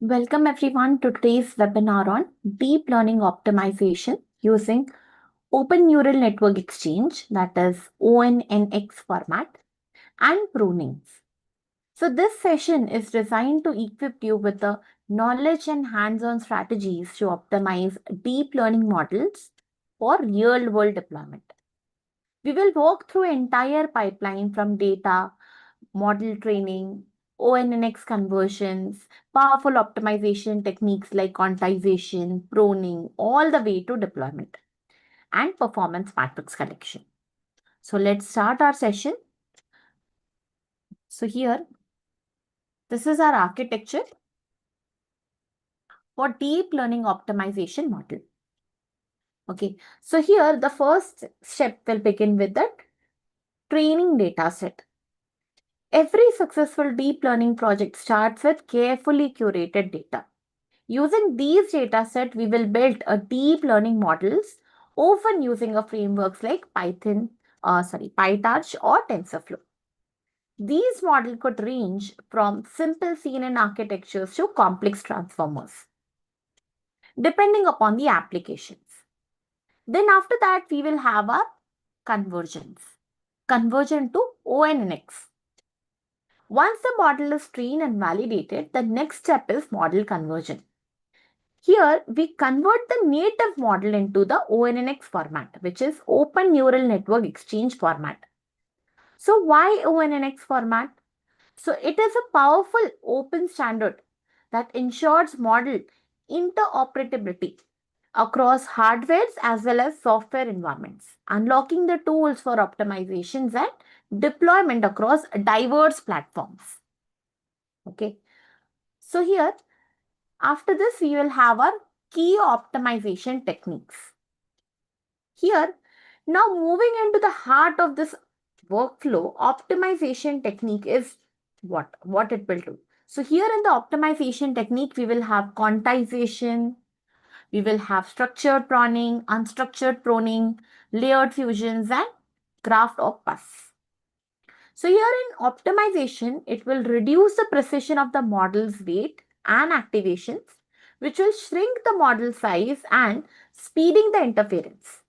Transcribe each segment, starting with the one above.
Welcome everyone to today's webinar on deep learning optimization using Open Neural Network Exchange, that is ONNX format, and prunings. So this session is designed to equip you with the knowledge and hands-on strategies to optimize deep learning models for real-world deployment. We will walk through entire pipeline from data, model training, ONNX conversions, powerful optimization techniques like quantization, pruning, all the way to deployment and performance matrix collection. So let's start our session. So here, this is our architecture for deep learning optimization model. Okay, so here the first step will begin with the training data set. Every successful deep learning project starts with carefully curated data. Using these datasets, we will build a deep learning models, often using a frameworks like PyTorch or TensorFlow. These models could range from simple CNN architectures to complex transformers, depending upon the applications. Then after that, we will have our conversion to ONNX. Once the model is trained and validated, the next step is model conversion. Here, we convert the native model into the ONNX format, which is Open Neural Network Exchange format. So why ONNX format? So it is a powerful open standard that ensures model interoperability across hardware as well as software environments, unlocking the tools for optimizations and deployment across diverse platforms. Okay. So here, after this, we will have our key optimization techniques. Here, now moving into the heart of this workflow, optimization technique is what it will do. So here in the optimization technique, we will have quantization, we will have structured pruning, unstructured pruning, layered fusions, and graph of bus. So here in optimization, it will reduce the precision of the model's weight and activations, which will shrink the model size and speeding the interference.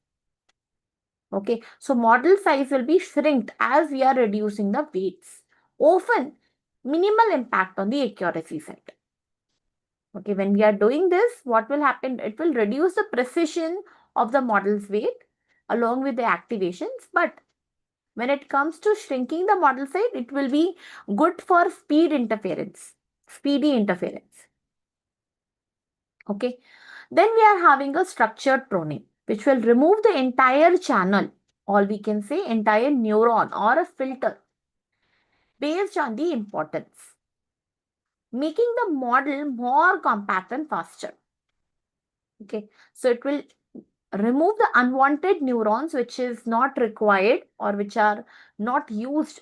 Okay, so model size will be shrinked as we are reducing the weights. Often, minimal impact on the accuracy side. Okay, when we are doing this, what will happen? It will reduce the precision of the model's weight along with the activations. But when it comes to shrinking the model size, it will be good for speedy interference. Okay, then we are having a structured pruning, which will remove the entire channel, or we can say entire neuron or a filter based on the importance, making the model more compact and faster. Okay, so it will remove the unwanted neurons which is not required or which are not used,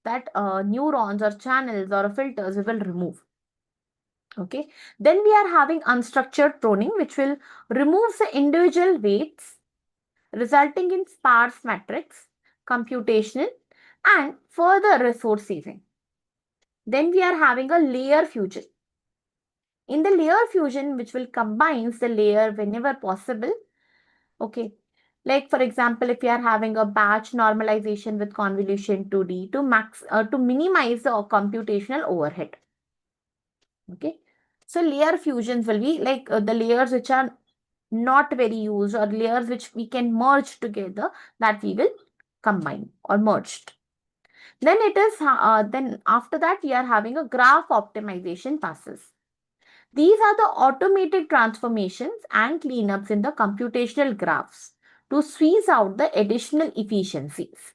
that neurons or channels or filters we will remove. Okay, then we are having unstructured pruning, which will remove the individual weights resulting in sparse matrix, computational, and further resource saving. Then we are having a layer fusion. In the layer fusion, which will combines the layer whenever possible. Okay, like for example, if you are having a batch normalization with convolution 2D to minimize the computational overhead. Okay, so layer fusions will be like the layers which are not very used or layers which we can merge together, that we will combine or merged. Then then after that we are having a graph optimization passes. These are the automated transformations and cleanups in the computational graphs to squeeze out the additional efficiencies.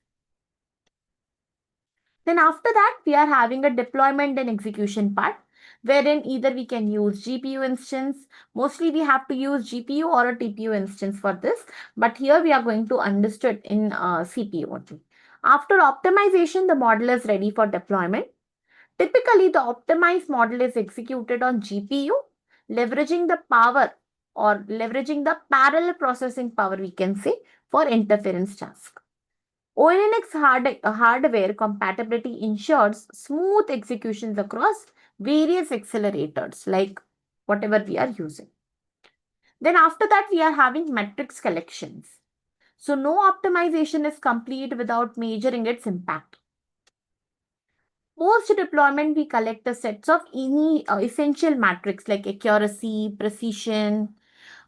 Then after that, we are having a deployment and execution part, wherein either we can use GPU instance. Mostly we have to use GPU or a TPU instance for this, but here we are going to understand in CPU only. After optimization, the model is ready for deployment. Typically, the optimized model is executed on GPU, leveraging the power or leveraging the parallel processing power, we can say, for interference task. ONNX hardware compatibility ensures smooth executions across various accelerators like whatever we are using. Then after that, we are having metrics collections. So no optimization is complete without measuring its impact. Post deployment, we collect a sets of any essential metrics like accuracy, precision,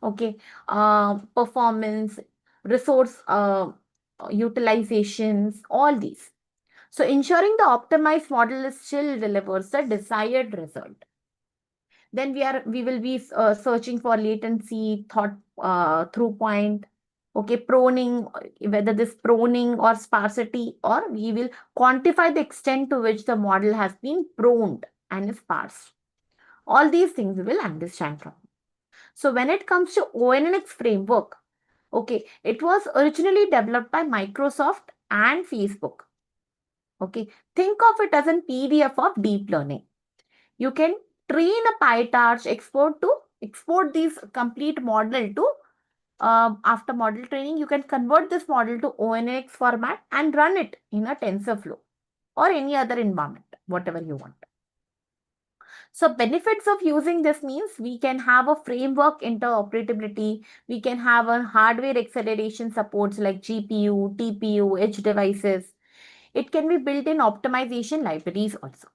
okay, performance, resource utilizations, all these. So ensuring the optimized model is still delivers the desired result. Then we will be searching for latency, through point, okay, proning, whether this proning or sparsity, or we will quantify the extent to which the model has been proned and is sparse. All these things we will understand from. So when it comes to ONNX framework, okay, it was originally developed by Microsoft and Facebook. Okay, think of it as a PDF of deep learning. You can train a PyTorch export these complete model to after model training, you can convert this model to ONNX format and run it in a TensorFlow or any other environment, whatever you want. So benefits of using this means we can have a framework interoperability, we can have a hardware acceleration supports like GPU, TPU, edge devices. It can be built in optimization libraries also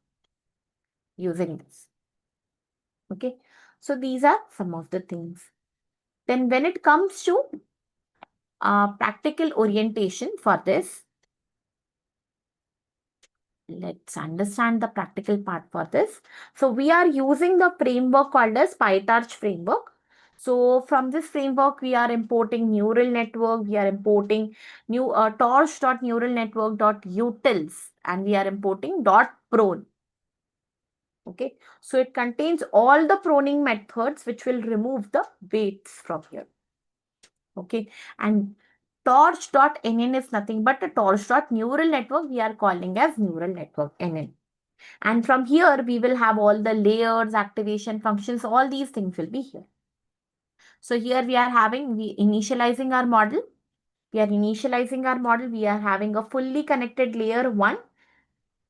using this. Okay, so these are some of the things. Then when it comes to practical orientation for this, let's understand the practical part for this. So we are using the framework called as PyTorch framework. So from this framework, we are importing neural network, we are importing new torch.neuralnetwork.utils, and we are importing .prone. Okay, so it contains all the proning methods which will remove the weights from here. Okay, and torch.nn is nothing but a torch.neural network we are calling as neural network NN. And from here, we will have all the layers, activation functions, all these things will be here. So here we are initializing our model. We are initializing our model. We are having a fully connected layer 1.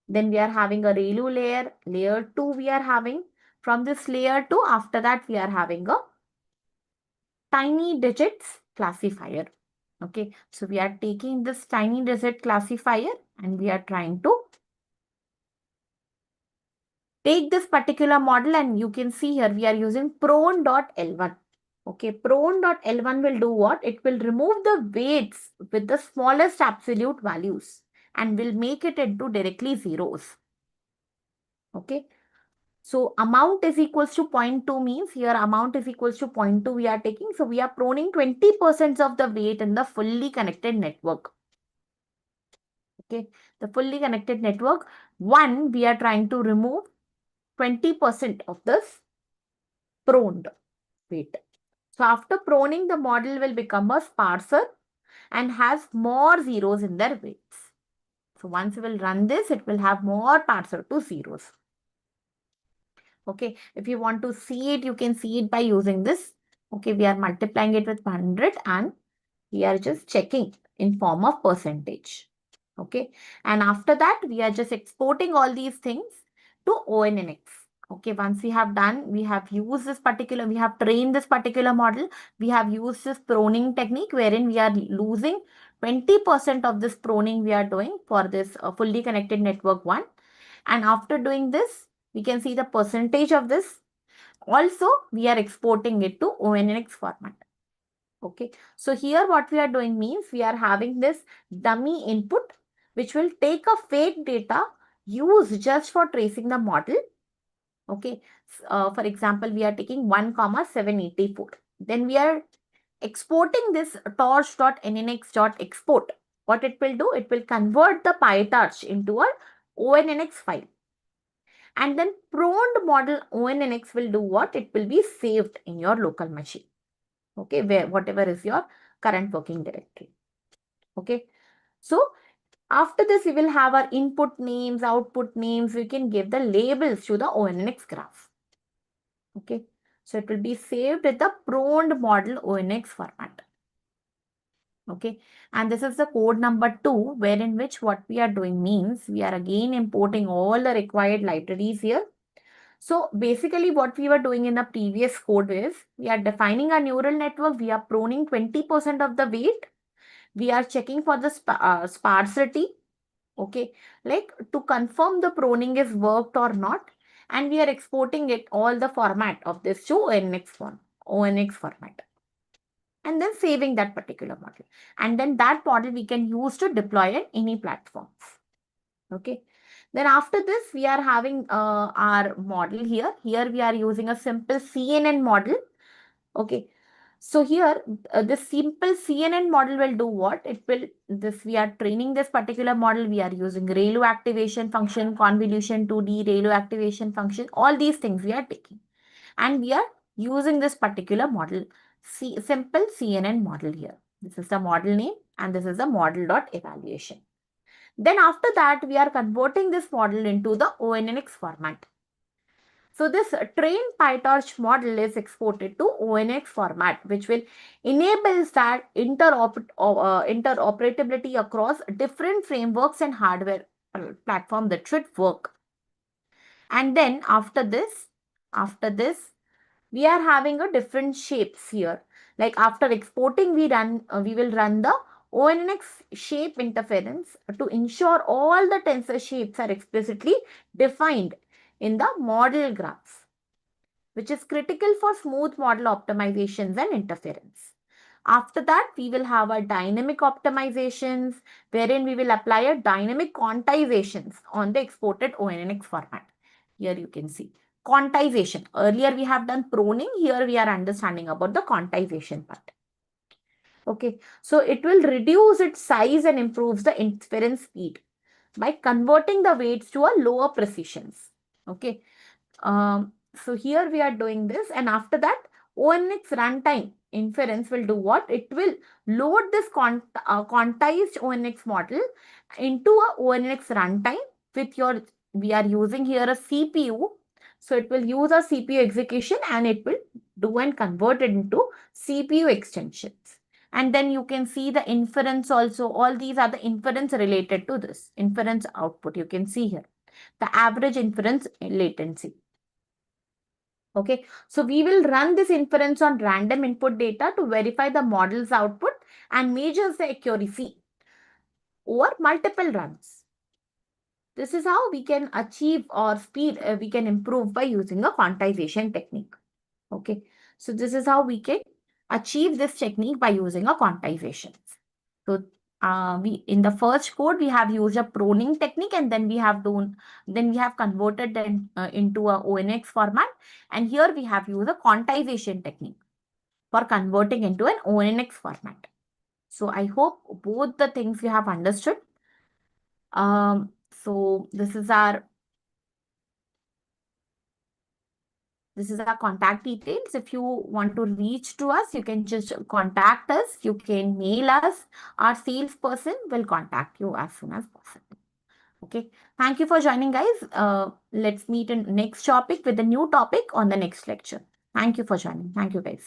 Then we are having a ReLU layer. Layer 2 we are having. From this layer 2, after that we are having a tiny digits classifier. Okay, so we are taking this tiny digit classifier and we are trying to take this particular model, and you can see here we are using prone.l1. Okay, prone.l1 will do what? It will remove the weights with the smallest absolute values and will make it into directly zeros. Okay, so amount is equals to 0.2 means here amount is equals to 0.2 we are taking. So we are proning 20% of the weight in the fully connected network. Okay, the fully connected network, we are trying to remove 20% of this proned weight. So after proning, the model will become a sparser and has more zeros in their weights. So once we will run this, it will have more parser to zeros. Okay, if you want to see it, you can see it by using this. Okay, we are multiplying it with 100 and we are just checking in form of percentage. Okay, and after that, we are just exporting all these things to ONNX. Okay, once we have done, we have used this particular, we have trained this particular model, we have used this proning technique wherein we are losing 20% of this proning we are doing for this fully connected network 1. And after doing this, we can see the percentage of this. Also, we are exporting it to ONNX format. Okay, so here what we are doing means we are having this dummy input which will take a fake data used just for tracing the model. Okay, for example, we are taking 1,784. Then we are exporting this torch.nnx.export. What it will do? It will convert the PyTorch into a ONNX file. And then proned model ONNX will do what? It will be saved in your local machine. Okay, whatever is your current working directory. Okay, so after this, we will have our input names, output names. We can give the labels to the ONNX graph. Okay, so it will be saved with the proned model ONNX format. Okay, and this is the code number 2, wherein which what we are doing means we are again importing all the required libraries here. So basically what we were doing in the previous code is we are defining a neural network. We are pruning 20% of the weight. We are checking for the sparsity. Okay, like to confirm the pruning is worked or not. And we are exporting it all the format of this to ONNX format. And then saving that particular model. And then that model we can use to deploy in any platforms. Okay. Then after this, we are having our model here. Here we are using a simple CNN model. Okay. So here, this simple CNN model will do what? We are training this particular model. We are using ReLU activation function, convolution 2D, ReLU activation function. All these things we are taking. And we are using this particular model, simple CNN model here. This is the model name and this is the model.evaluation. Then after that, we are converting this model into the ONNX format. So this trained PyTorch model is exported to ONNX format, which will enable that interoperability across different frameworks and hardware platform that should work. And then after this, we are having a different shapes here. Like after exporting, we will run the ONNX shape interference to ensure all the tensor shapes are explicitly defined in the model graphs, which is critical for smooth model optimizations and interference. After that, we will have our dynamic optimizations, wherein we will apply a dynamic quantizations on the exported ONNX format. Here you can see quantization. Earlier we have done pruning. Here we are understanding about the quantization part. Okay, so it will reduce its size and improves the inference speed by converting the weights to a lower precisions. Okay, so here we are doing this, and after that, ONNX runtime inference will do what? It will load this quantized ONNX model into a ONNX runtime with we are using here a CPU. So it will use a CPU execution and it will do and convert it into CPU extensions. And then you can see the inference also. All these are the inference related to this. Inference output you can see here. The average inference latency. Okay, so we will run this inference on random input data to verify the model's output and measures the accuracy over multiple runs. This is how we can achieve or speed, we can improve by using a quantization technique. Okay, so this is how we can achieve this technique by using a quantization. So we in the first code we have used a pruning technique, and then we have converted them into a ONNX format, and here we have used a quantization technique for converting into an ONNX format. So I hope both the things you have understood. So this is our contact details. If you want to reach to us, you can just contact us. You can mail us. Our salesperson will contact you as soon as possible. Okay. Thank you for joining, guys. Let's meet in next topic with a new topic on the next lecture. Thank you for joining. Thank you, guys.